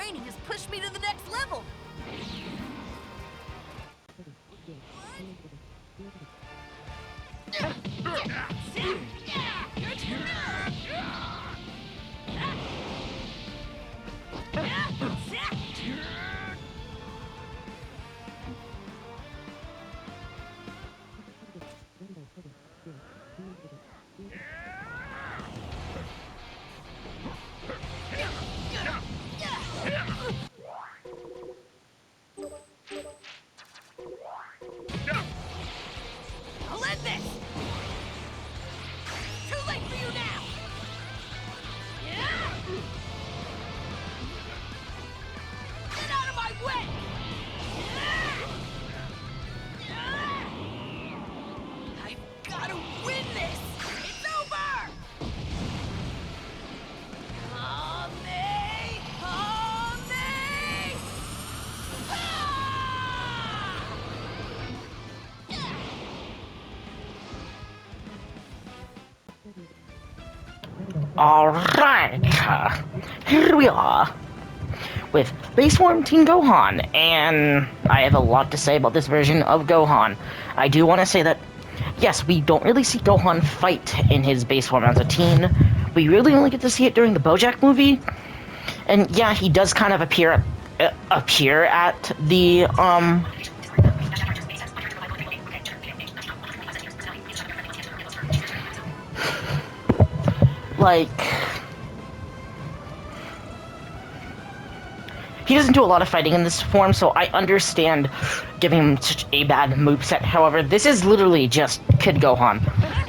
training has pushed me to the next level. I'll end this! Too late for you now! Get out of my way! I've got to win this! It's over! On me! On me! Alright, here we are with Base Form Teen Gohan, and I have a lot to say about this version of Gohan. I do want to say that, yes, we don't really see Gohan fight in his base form as a teen. We really only get to see it during the BoJack movie, and yeah, he does kind of appear at the, like, he doesn't do a lot of fighting in this form, so I understand giving him such a bad moveset. However, this is literally just Kid Gohan.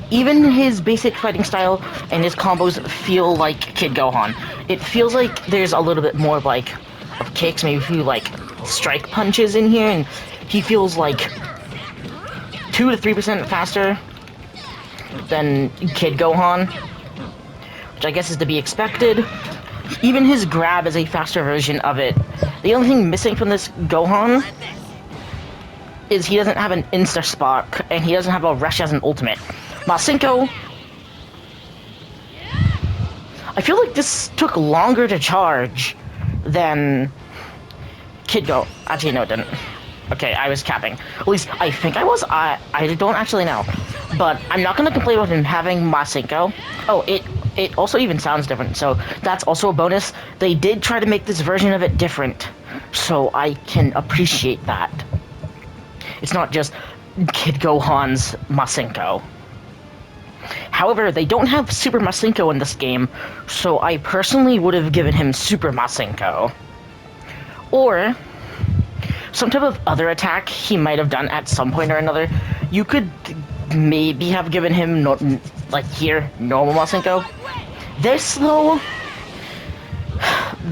Even his basic fighting style and his combos feel like Kid Gohan. It feels like there's a little bit more of kicks, maybe a few strike punches in here, and he feels like 2 to 3% faster than Kid Gohan, which I guess is to be expected. Even his grab is a faster version of it. The only thing missing from this Gohan is he doesn't have an Insta-Spark, and he doesn't have a Rush as an ultimate. Masenko, I feel like this took longer to charge than Kid Go. Actually, no, it didn't. Okay, I was capping. At least, I think I was. I don't actually know. But I'm not going to complain about him having Masenko. Oh, it also even sounds different, so that's also a bonus. They did try to make this version of it different, so I can appreciate that. It's not just Kid Gohan's Masenko. However, they don't have Super Masenko in this game, so I personally would have given him Super Masenko. Or some type of other attack he might have done at some point or another. You could maybe have given him, here, normal Masenko. This, though,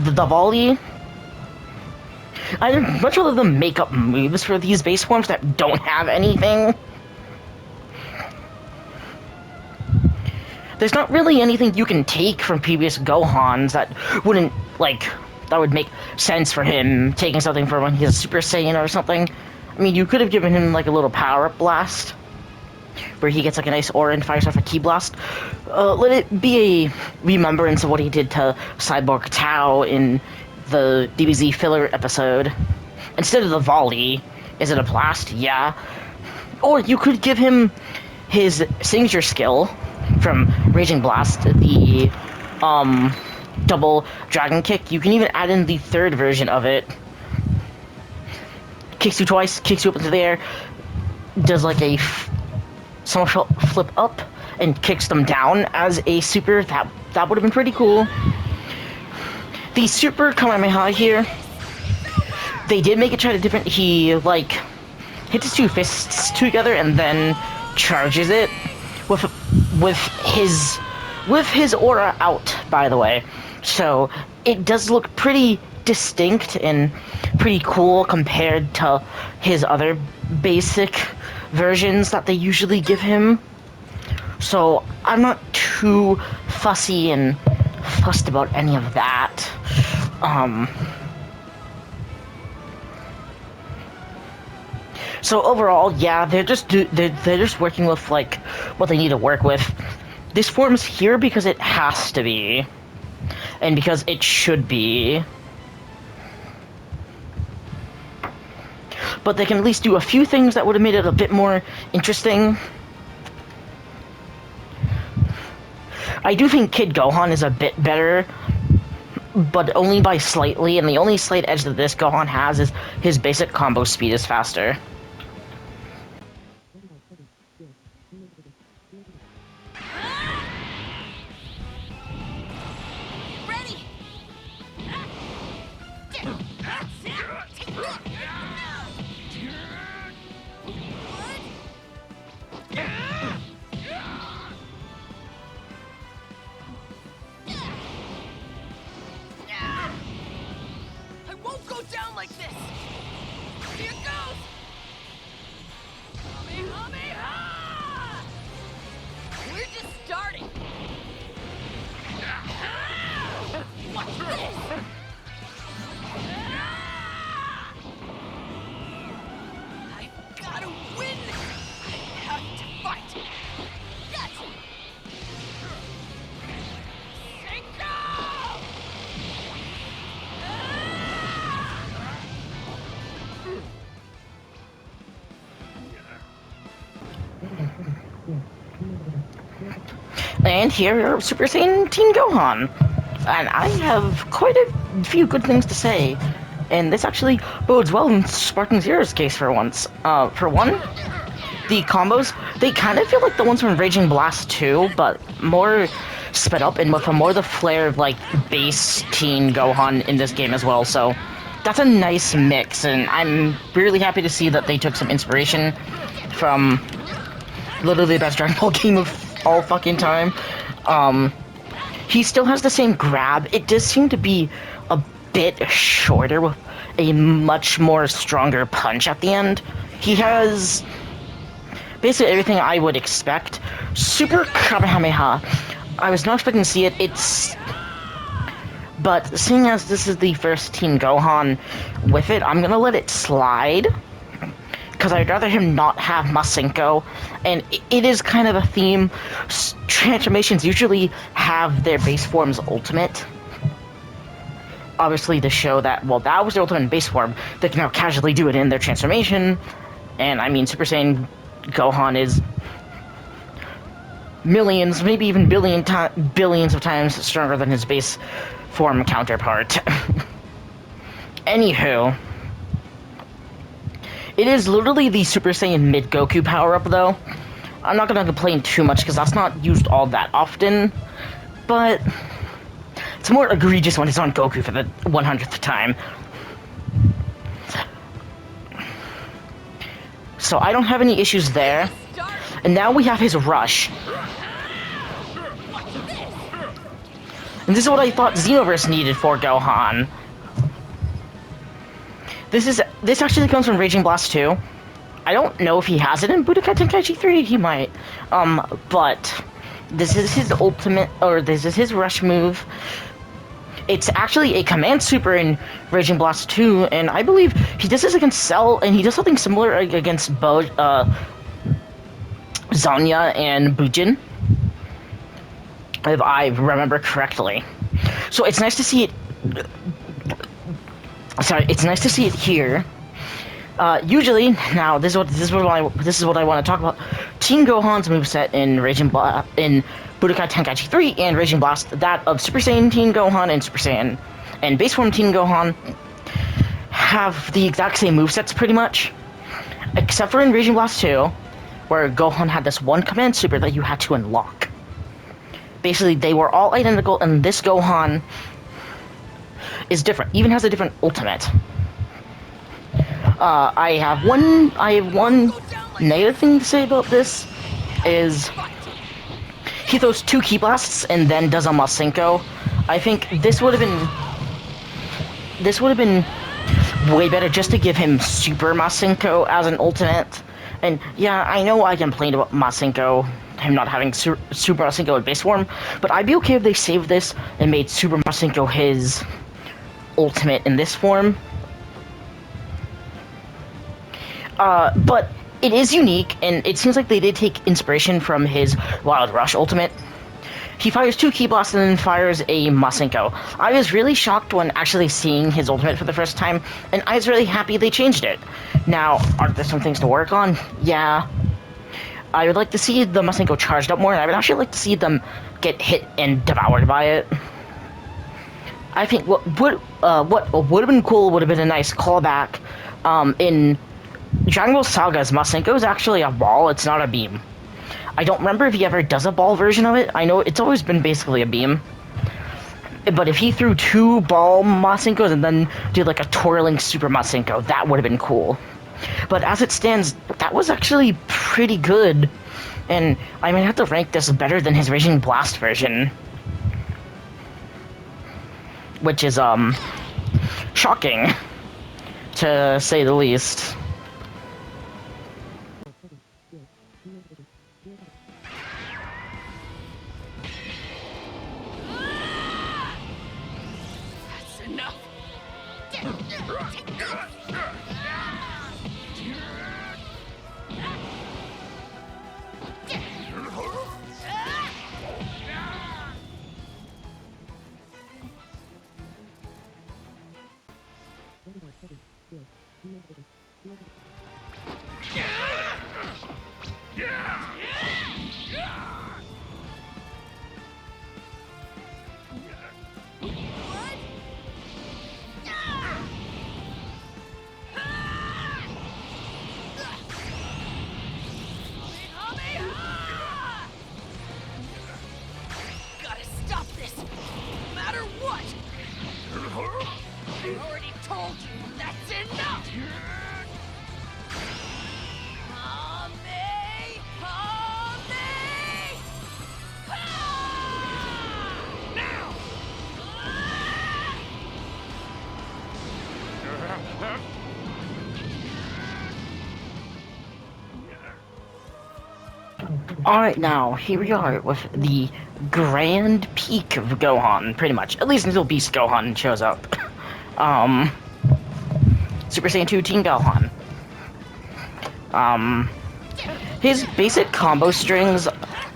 the volley, I'd much rather them make up moves for these base forms that don't have anything. There's not really anything you can take from previous Gohans that wouldn't, that would make sense for him, taking something from when he's a Super Saiyan or something. I mean, you could have given him, a little power-up blast, where he gets, a nice aura and fires off a Ki Blast. Let it be a remembrance of what he did to Cyborg Tao in the DBZ filler episode. Instead of the volley, is it a blast? Yeah. Or you could give him his signature skill from Raging Blast, the, double dragon kick. You can even add in the third version of it. Kicks you twice, kicks you up into the air, does a somersault flip up, and kicks them down as a super. That would have been pretty cool. The Super Kamehameha here, they did make it try to different. He hits his two fists together and then charges it with his aura out, by the way. So it does look pretty distinct and pretty cool compared to his other basic versions that they usually give him. So I'm not too fussy and fussed about any of that. So overall, yeah, they're just working with what they need to work with. This form's here because it has to be, and because it should be. but they can at least do a few things that would have made it a bit more interesting. I do think Kid Gohan is a bit better, but only by slightly, and the only slight edge that this Gohan has is his basic combo speed is faster. Ready? I won't go down like this. Here goes. Kamehameha! We're just starting. What's this? I've gotta win this. I have to fight. Gotcha. Synchro! And here are Super Saiyan Teen Gohan. And I have quite a few good things to say. And this actually bodes well in Spartan Zero's case for once. For one, the combos, they kind of feel like the ones from Raging Blast 2, but more sped up and with more the flair of like base Teen Gohan in this game as well. So that's a nice mix, and I'm really happy to see that they took some inspiration from literally the best Dragon Ball game of all fucking time. He still has the same grab. It does seem to be a bit shorter with a much more stronger punch at the end. He has basically everything I would expect. Super Kamehameha. I was not expecting to see it. But seeing as this is the first Teen Gohan with it, I'm gonna let it slide, because I'd rather him not have Masenko, and it is kind of a theme. Transformations usually have their base form's ultimate. Obviously to show that, well, that was their ultimate in base form, they can now casually do it in their transformation, and I mean, Super Saiyan Gohan is millions, maybe even billions of times stronger than his base form counterpart. Anywho, it is literally the Super Saiyan mid Goku power-up, though. I'm not gonna complain too much, because that's not used all that often, but it's more egregious when it's on Goku for the 100th time. So I don't have any issues there. And now we have his rush. And this is what I thought Xenoverse needed for Gohan. This actually comes from Raging Blast 2. I don't know if he has it in Budokai Tenkaichi 3, he might. But this is his ultimate, or this is his rush move. It's actually a command super in Raging Blast 2, and I believe he does this against Cell, and he does something similar against Zanya and Bujin, if I remember correctly. So it's nice to see it. Sorry, it's nice to see it here. Usually, now this is what I want to talk about. Teen Gohan's moveset in Budokai Tenkaichi 3 and Raging Blast, that of Super Saiyan Teen Gohan and Super Saiyan and Base Form Teen Gohan, have the exact same movesets pretty much, except for in Raging Blast 2, where Gohan had this one command super that you had to unlock. Basically, they were all identical, and this Gohan is different. Even has a different ultimate. I have one negative thing to say about this, is he throws 2 Ki Blasts and then does a Masenko. I think this would have been way better just to give him Super Masenko as an ultimate. And yeah, I know I complained about Masenko, him not having Super Masenko in base form, but I'd be okay if they saved this and made Super Masenko his ultimate in this form. But it is unique, and it seems like they did take inspiration from his Wild Rush ultimate. he fires 2 Ki Blasts and then fires a Masenko. I was really shocked when actually seeing his ultimate for the first time, and I was really happy they changed it. Now, are there some things to work on? Yeah. I would like to see the Masenko charged up more, and I would actually like to see them get hit and devoured by it. I think what would have been cool would have been a nice callback. In Dragon Ball Saga's, Masenko is actually a ball, it's not a beam. I don't remember if he ever does a ball version of it. I know it's always been basically a beam. But if he threw 2 ball Masenkos and then did like a twirling Super Masenko, that would have been cool. But as it stands, that was actually pretty good. And I might have to rank this better than his Raging Blast version. Which is, shocking, to say the least. That's enough. Gotta stop this, no matter what. I already told you that's enough. Hame! Hame! Now! Alright, now, here we are with the grand peak of Gohan, pretty much. At least until Beast Gohan shows up. Super Saiyan 2 Teen Gohan. His basic combo strings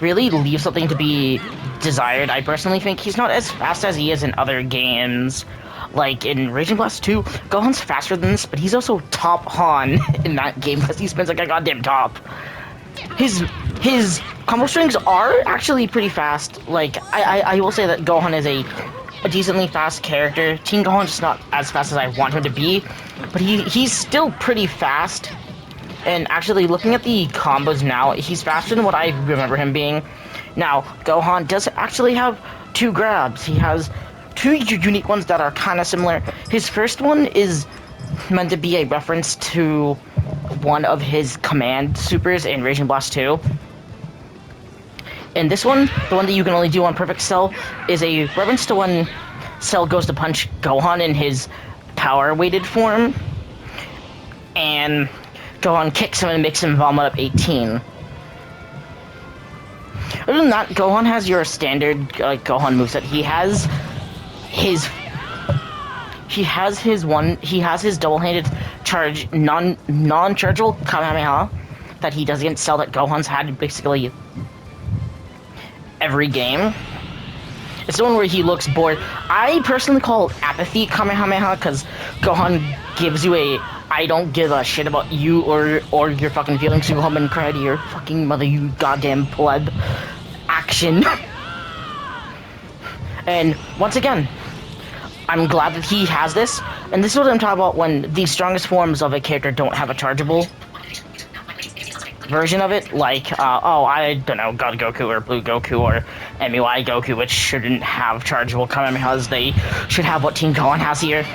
really leave something to be desired. I personally think he's not as fast as he is in other games. Like, in Raging Blast 2, Gohan's faster than this, but he's also top Han in that game because he spins like a goddamn top. His combo strings are actually pretty fast. Like, I will say that Gohan is a decently fast character. Teen Gohan's just not as fast as I want him to be, but he's still pretty fast. And actually, looking at the combos now, he's faster than what I remember him being. Now, Gohan does actually have 2 grabs. He has 2 unique ones that are kind of similar. His first one is meant to be a reference to one of his command supers in Raging Blast 2. And this one, the one that you can only do on Perfect Cell, is a reference to when Cell goes to punch Gohan in his power-weighted form. And Gohan kicks him and makes him vomit up 18. Other than that, Gohan has your standard Gohan moveset. He has his double-handed charge, non-chargeable Kamehameha that he does against Cell that Gohan's had basically every game. It's the one where he looks bored. I personally call apathy Kamehameha because Gohan gives you a I don't give a shit about you or your fucking feelings. You go home and cry to your fucking mother, you goddamn pleb. Action. And once again, I'm glad that he has this. And this is what I'm talking about when the strongest forms of a character don't have a chargeable version of it. Like, I don't know, God Goku or Blue Goku or MUI Goku, which shouldn't have chargeable Kamehamehas. They should have what Team Gohan has here.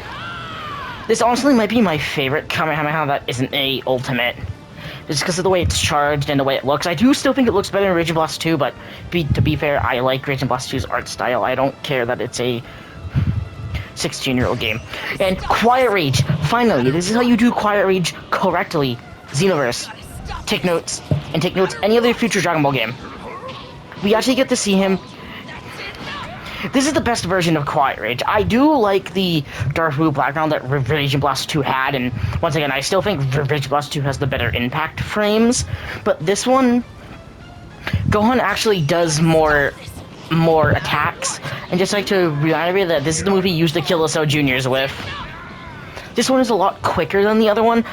This honestly might be my favorite Kamehameha that isn't a ultimate. Just because of the way it's charged and the way it looks. I do still think it looks better in Raging Blast 2, but to be fair, I like Raging Blast 2's art style. I don't care that it's a 16-year-old game. And Quiet Rage. Finally, this is how you do Quiet Rage correctly. Xenoverse. Take notes. And take notes any other future Dragon Ball game. We actually get to see him. This is the best version of Quiet Rage. I do like the dark blue background that Raging Blast 2 had, and once again, I still think Raging Blast 2 has the better impact frames, but this one, Gohan actually does more more attacks, and just like to remind everybody that this is the movie used to kill the Cell Juniors with. This one is a lot quicker than the other one.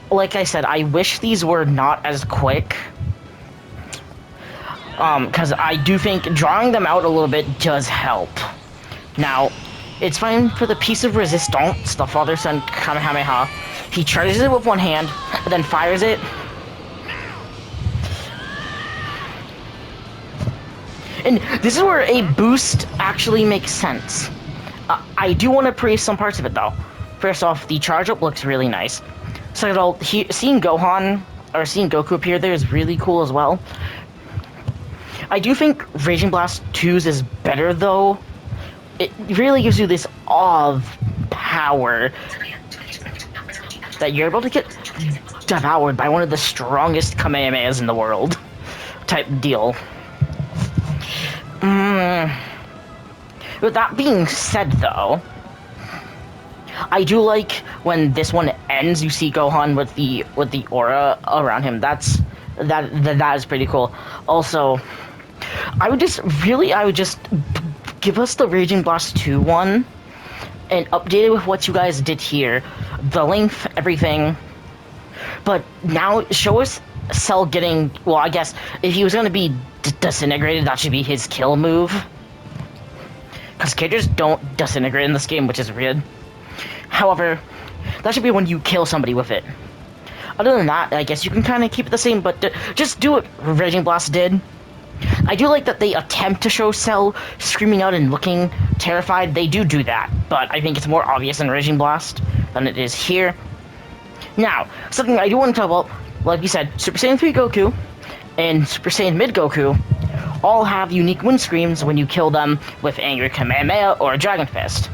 Like I said, I wish these were not as quick. Because I do think drawing them out a little bit does help. Now, it's fine for the piece of resistance, the father-son Kamehameha. He charges it with one hand, and then fires it. And this is where a boost actually makes sense. I do want to praise some parts of it, though. First off, the charge-up looks really nice. Second of all, seeing Gohan, or seeing Goku appear there is really cool as well. I do think Raging Blast 2's is better, though. It really gives you this awe of power that you're able to get devoured by one of the strongest Kamehamehas in the world type deal. With that being said, though, I do like when this one ends, you see Gohan with the aura around him. That is pretty cool. Also, I would just give us the Raging Blast 2 one and update it with what you guys did here. The length, everything. But now show us Cell getting, well, I guess if he was going to be disintegrated, that should be his kill move. Because characters don't disintegrate in this game, which is weird. However, that should be when you kill somebody with it. Other than that, I guess you can kind of keep it the same, but just do what Raging Blast did. I do like that they attempt to show Cell screaming out and looking terrified. They do that, but I think it's more obvious in Raging Blast than it is here. Now, something I do want to talk about, like we said, Super Saiyan 3 Goku and Super Saiyan Mid Goku all have unique wind screams when you kill them with Angry Kamehameha or Dragon Fist.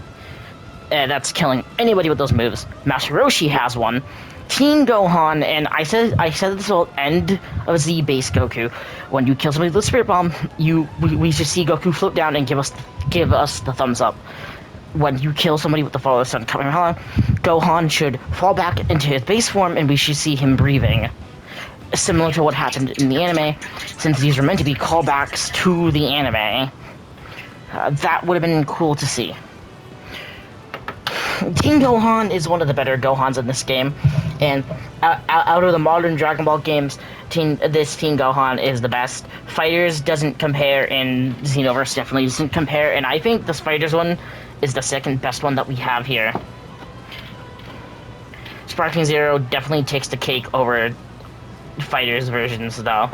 That's killing anybody with those moves. Master Roshi has one. Teen Gohan, and I said this will end of Z base Goku. When you kill somebody with the Spirit Bomb, we should see Goku float down and give us the thumbs up. When you kill somebody with the Father Son Kamehameha, Gohan should fall back into his base form, and we should see him breathing. Similar to what happened in the anime, since these are meant to be callbacks to the anime. That would have been cool to see. Teen Gohan is one of the better Gohans in this game, and out of the modern Dragon Ball games, this Teen Gohan is the best. Fighters doesn't compare, and Xenoverse definitely doesn't compare, and I think the Fighters one is the second best one that we have here. Sparking Zero definitely takes the cake over Fighters versions, though.